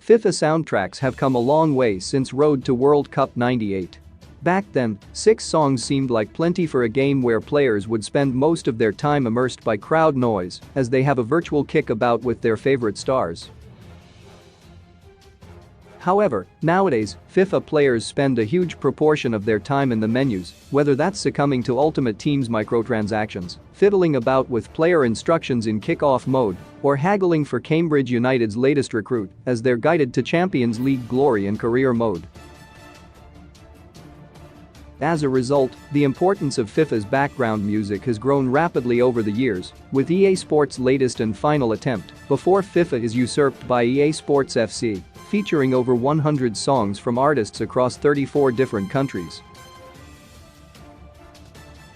FIFA soundtracks have come a long way since Road to World Cup '98. Back then, 6 songs seemed like plenty for a game where players would spend most of their time immersed by crowd noise as they have a virtual kickabout with their favorite stars. However, nowadays, FIFA players spend a huge proportion of their time in the menus, whether that's succumbing to Ultimate Team's microtransactions, fiddling about with player instructions in kick-off mode, or haggling for Cambridge United's latest recruit as they're guided to Champions League glory in career mode. As a result, the importance of FIFA's background music has grown rapidly over the years, with EA Sports' latest and final attempt, before FIFA is usurped by EA Sports FC, featuring over 100 songs from artists across 34 different countries.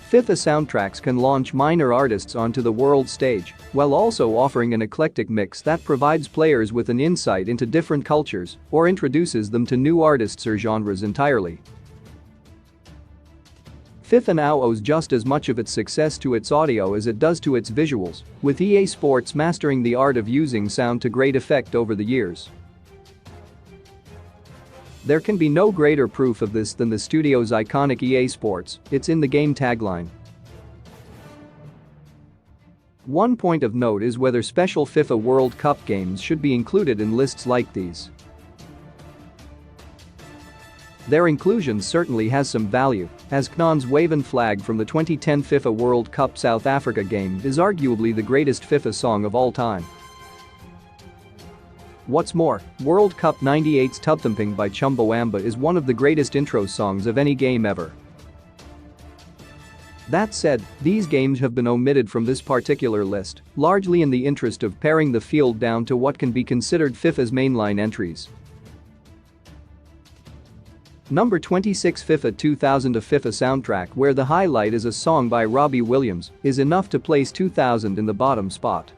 FIFA soundtracks can launch minor artists onto the world stage, while also offering an eclectic mix that provides players with an insight into different cultures or introduces them to new artists or genres entirely. FIFA now owes just as much of its success to its audio as it does to its visuals, with EA Sports mastering the art of using sound to great effect over the years. There can be no greater proof of this than the studio's iconic EA Sports, it's in the game tagline. One point of note is whether special FIFA World Cup games should be included in lists like these. Their inclusion certainly has some value, as Knon's waving flag from the 2010 FIFA World Cup South Africa game is arguably the greatest FIFA song of all time. What's more, World Cup '98's Tubthumping by Chumbawamba is one of the greatest intro songs of any game ever. That said, these games have been omitted from this particular list, largely in the interest of paring the field down to what can be considered FIFA's mainline entries. Number 26 FIFA 2000. A FIFA soundtrack where the highlight is a song by Robbie Williams is enough to place 2000 in the bottom spot.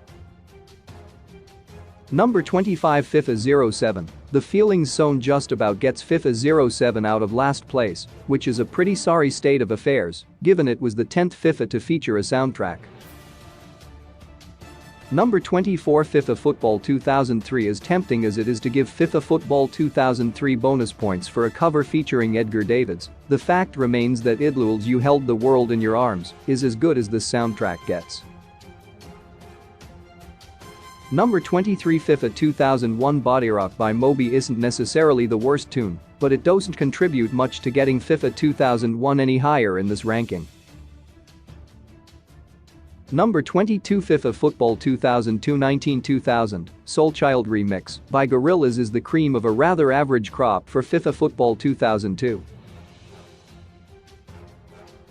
Number 25 FIFA 07. The Feelings Zone just about gets FIFA 07 out of last place, which is a pretty sorry state of affairs, given it was the 10th FIFA to feature a soundtrack. Number 24 FIFA Football 2003. As tempting as it is to give FIFA Football 2003 bonus points for a cover featuring Edgar Davids, the fact remains that Idlul's You Held the World in Your Arms is as good as this soundtrack gets. Number 23 FIFA 2001. Body Rock by Moby isn't necessarily the worst tune, but it doesn't contribute much to getting FIFA 2001 any higher in this ranking. Number 22 FIFA Football 2002 19-2000 Soul Child Remix by Gorillaz is the cream of a rather average crop for FIFA Football 2002.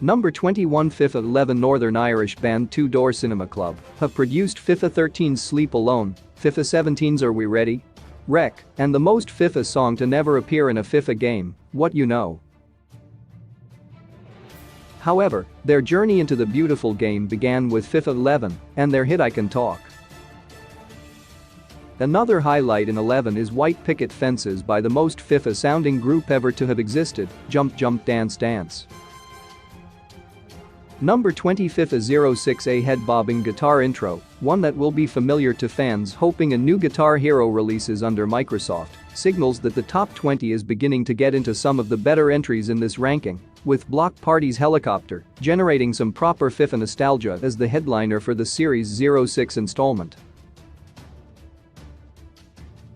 Number 21 FIFA 11. Northern Irish band Two Door Cinema Club have produced FIFA 13's Sleep Alone, FIFA 17's Are We Ready? Wreck, and the most FIFA song to never appear in a FIFA game, What You Know. However, their journey into the beautiful game began with FIFA 11 and their hit I Can Talk. Another highlight in 11 is White Picket Fences by the most FIFA-sounding group ever to have existed, Jump Jump Dance Dance. Number 20 FIFA 06. A head-bobbing guitar intro, one that will be familiar to fans hoping a new Guitar Hero releases under Microsoft, signals that the top 20 is beginning to get into some of the better entries in this ranking, with Block Party's Helicopter generating some proper FIFA nostalgia as the headliner for the Series 06 installment.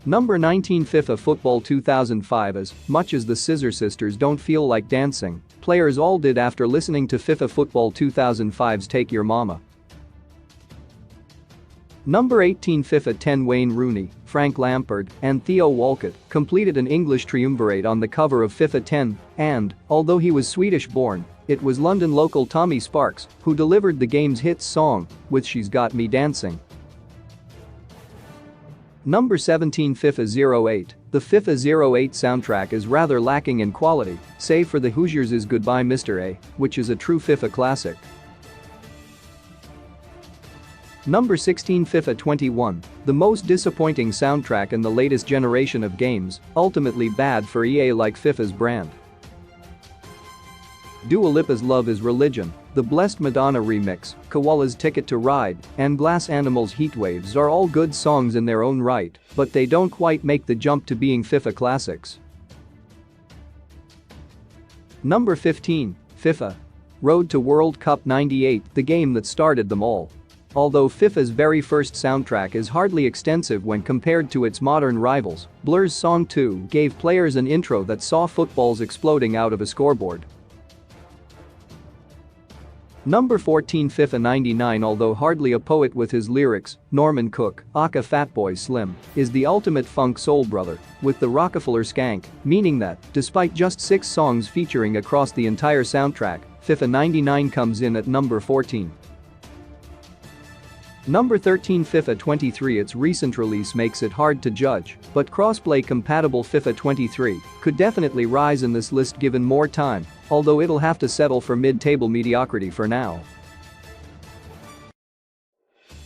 Number 19 FIFA Football 2005. As much as the Scissor Sisters don't feel like dancing, players all did after listening to FIFA Football 2005's Take Your Mama. Number 18 FIFA 10. Wayne Rooney, Frank Lampard, and Theo Walcott completed an English triumvirate on the cover of FIFA 10, and, although he was Swedish-born, it was London local Tommy Sparks who delivered the game's hit song with She's Got Me Dancing. Number 17 FIFA 08. The FIFA 08 soundtrack is rather lacking in quality, save for the Hoosiers' Goodbye Mr. A, which is a true FIFA classic. Number 16 FIFA 21. The most disappointing soundtrack in the latest generation of games, ultimately bad for EA like FIFA's brand. Dua Lipa's Love is Religion, the Blessed Madonna remix, Koala's Ticket to Ride, and Glass Animals' Heatwaves are all good songs in their own right, but they don't quite make the jump to being FIFA classics. Number 15. FIFA. Road to World Cup '98, the game that started them all. Although FIFA's very first soundtrack is hardly extensive when compared to its modern rivals, Blur's Song 2 gave players an intro that saw footballs exploding out of a scoreboard. Number 14. FIFA 99. Although hardly a poet with his lyrics, Norman Cook, aka Fatboy Slim, is the ultimate funk soul brother, with the Rockefeller skank, meaning that, despite just 6 songs featuring across the entire soundtrack, FIFA 99 comes in at number 14. Number 13. FIFA 23. Its recent release makes it hard to judge, but crossplay-compatible FIFA 23 could definitely rise in this list given more time, although it'll have to settle for mid-table mediocrity for now.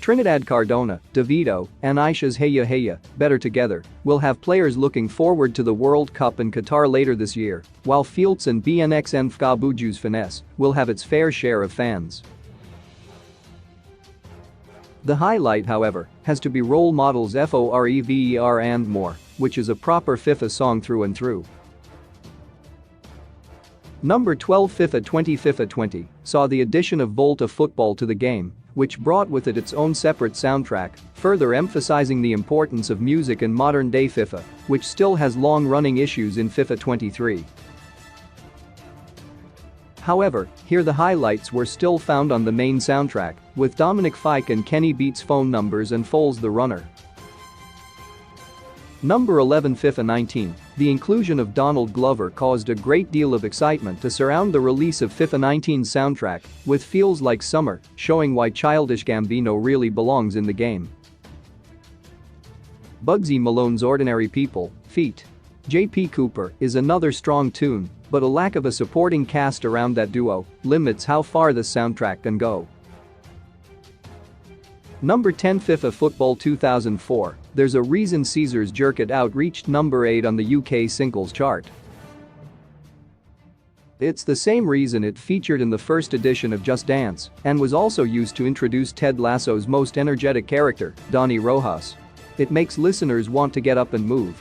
Trinidad Cardona, Davido, and Aisha's Hey Ya Hey Ya, Better Together, will have players looking forward to the World Cup in Qatar later this year, while Fields and BNXN Fka Buju's Finesse will have its fair share of fans. The highlight, however, has to be Role Models FOREVER and More, which is a proper FIFA song through and through. Number 12. FIFA 20. FIFA 20 saw the addition of Volta Football to the game, which brought with it its own separate soundtrack, further emphasizing the importance of music in modern-day FIFA, which still has long-running issues in FIFA 23. However, here the highlights were still found on the main soundtrack, with Dominic Fike and Kenny Beats' Phone Numbers and Foles the Runner. Number 11. FIFA 19. The inclusion of Donald Glover caused a great deal of excitement to surround the release of FIFA 19's soundtrack, with Feels Like Summer showing why Childish Gambino really belongs in the game. Bugsy Malone's Ordinary People, feat. J.P. Cooper is another strong tune, but a lack of a supporting cast around that duo limits how far the soundtrack can go. Number 10. FIFA Football 2004. There's a reason Caesar's Jerk It Out reached number 8 on the UK singles chart. It's the same reason it featured in the first edition of Just Dance and was also used to introduce Ted Lasso's most energetic character, Donny Rojas. It makes listeners want to get up and move.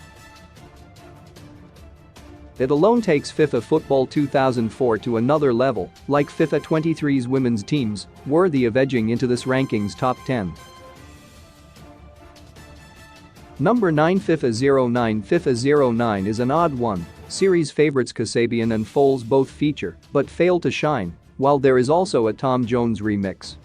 It alone takes FIFA Football 2004 to another level, like FIFA 23's women's teams, worthy of edging into this ranking's top 10. Number 9. FIFA 09. FIFA 09 is an odd one. Series favorites Kasabian and Foles both feature, but fail to shine, while there is also a Tom Jones remix.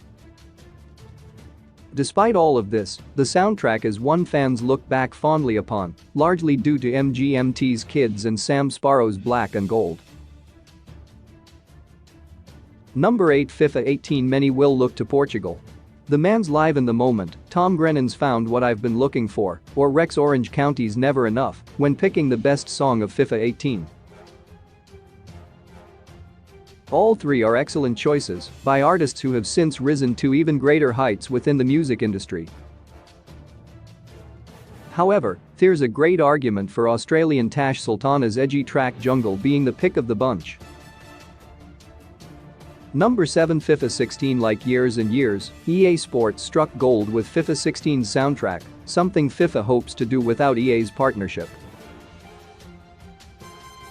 Despite all of this, the soundtrack is one fans look back fondly upon, largely due to MGMT's Kids and Sam Sparrow's Black and Gold. Number 8. FIFA 18. Many will look to Portugal. The man's live in the moment, Tom Grennan's Found What I've Been Looking For, or Rex Orange County's Never Enough, when picking the best song of FIFA 18. All three are excellent choices by artists who have since risen to even greater heights within the music industry. However, there's a great argument for Australian Tash Sultana's edgy track Jungle being the pick of the bunch. Number 7. FIFA 16. Like years and years, EA Sports struck gold with FIFA 16's soundtrack, something FIFA hopes to do without EA's partnership.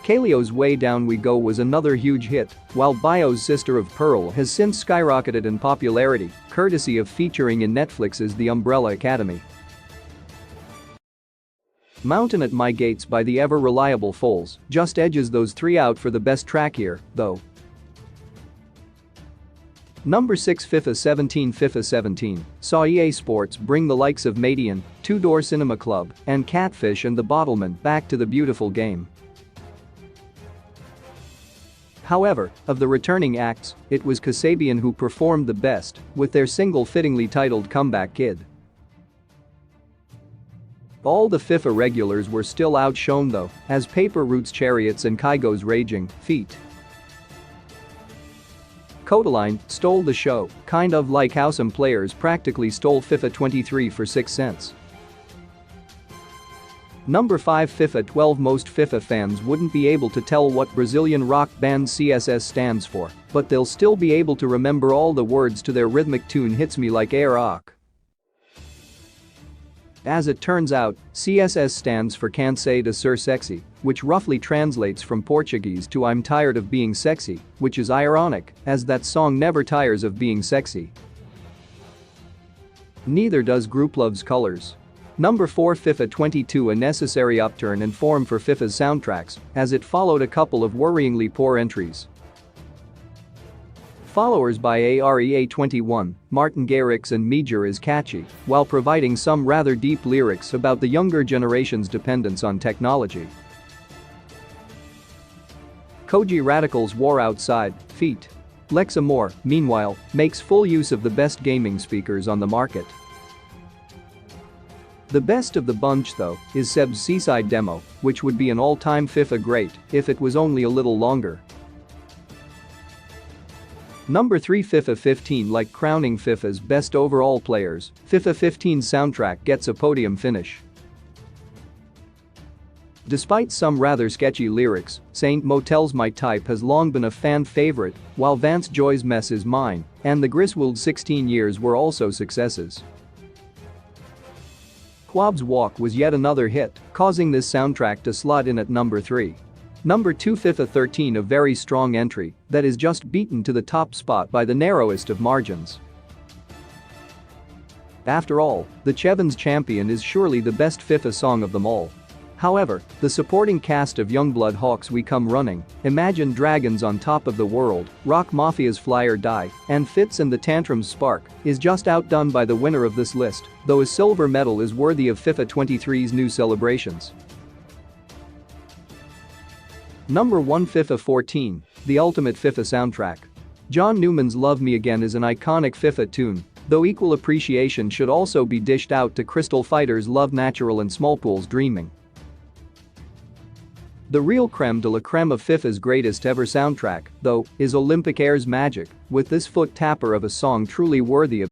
Kalio's Way Down We Go was another huge hit, while Bio's Sister of Pearl has since skyrocketed in popularity, courtesy of featuring in Netflix's The Umbrella Academy. Mountain at My Gates by the ever-reliable Foles just edges those three out for the best track here, though. Number 6. FIFA 17. FIFA 17 saw EA Sports bring the likes of Madian, Two Door Cinema Club, and Catfish and the Bottlemen back to the beautiful game. However, of the returning acts, it was Kasabian who performed the best, with their single fittingly titled Comeback Kid. All the FIFA regulars were still outshone though, as Paper Roots Chariots and Kygo's Raging feat. Codaline stole the show, kind of like how some players practically stole FIFA 23 for 6 cents. Number 5 FIFA 12. Most FIFA fans wouldn't be able to tell what Brazilian rock band CSS stands for, but they'll still be able to remember all the words to their rhythmic tune Hits Me Like a Rock. As it turns out, CSS stands for Cansei de Ser Sexy, which roughly translates from Portuguese to I'm tired of being sexy, which is ironic, as that song never tires of being sexy. Neither does Grouplove's Colors. Number 4 FIFA 22. A necessary upturn in form for FIFA's soundtracks, as it followed a couple of worryingly poor entries. Followers by AREA21, Martin Garrix and Major is catchy, while providing some rather deep lyrics about the younger generation's dependence on technology. Koji Radical's War Outside, feat. Lexa Moore, meanwhile, makes full use of the best gaming speakers on the market. The best of the bunch though is Seb's Seaside demo, which would be an all-time FIFA great if it was only a little longer. Number 3 FIFA 15. Like crowning FIFA's best overall players, FIFA 15's soundtrack gets a podium finish. Despite some rather sketchy lyrics, Saint Motel's My Type has long been a fan favorite, while Vance Joy's Mess Is Mine and the Griswold's 16 Years were also successes. Quab's Walk was yet another hit, causing this soundtrack to slot in at number 3. Number 2 FIFA 13. A very strong entry that is just beaten to the top spot by the narrowest of margins. After all, the Chevens Champion is surely the best FIFA song of them all. However, the supporting cast of Youngblood Hawks We Come Running, Imagine Dragons on Top of the World, Rock Mafia's Fly or Die, and Fitz and the Tantrums Spark is just outdone by the winner of this list, though a silver medal is worthy of FIFA 23's new celebrations. Number 1 FIFA 14, the ultimate FIFA soundtrack. John Newman's Love Me Again is an iconic FIFA tune, though equal appreciation should also be dished out to Crystal Fighters' Love Natural and Smallpool's Dreaming. The real creme de la creme of FIFA's greatest ever soundtrack, though, is Olympic Air's Magic, with this foot tapper of a song truly worthy of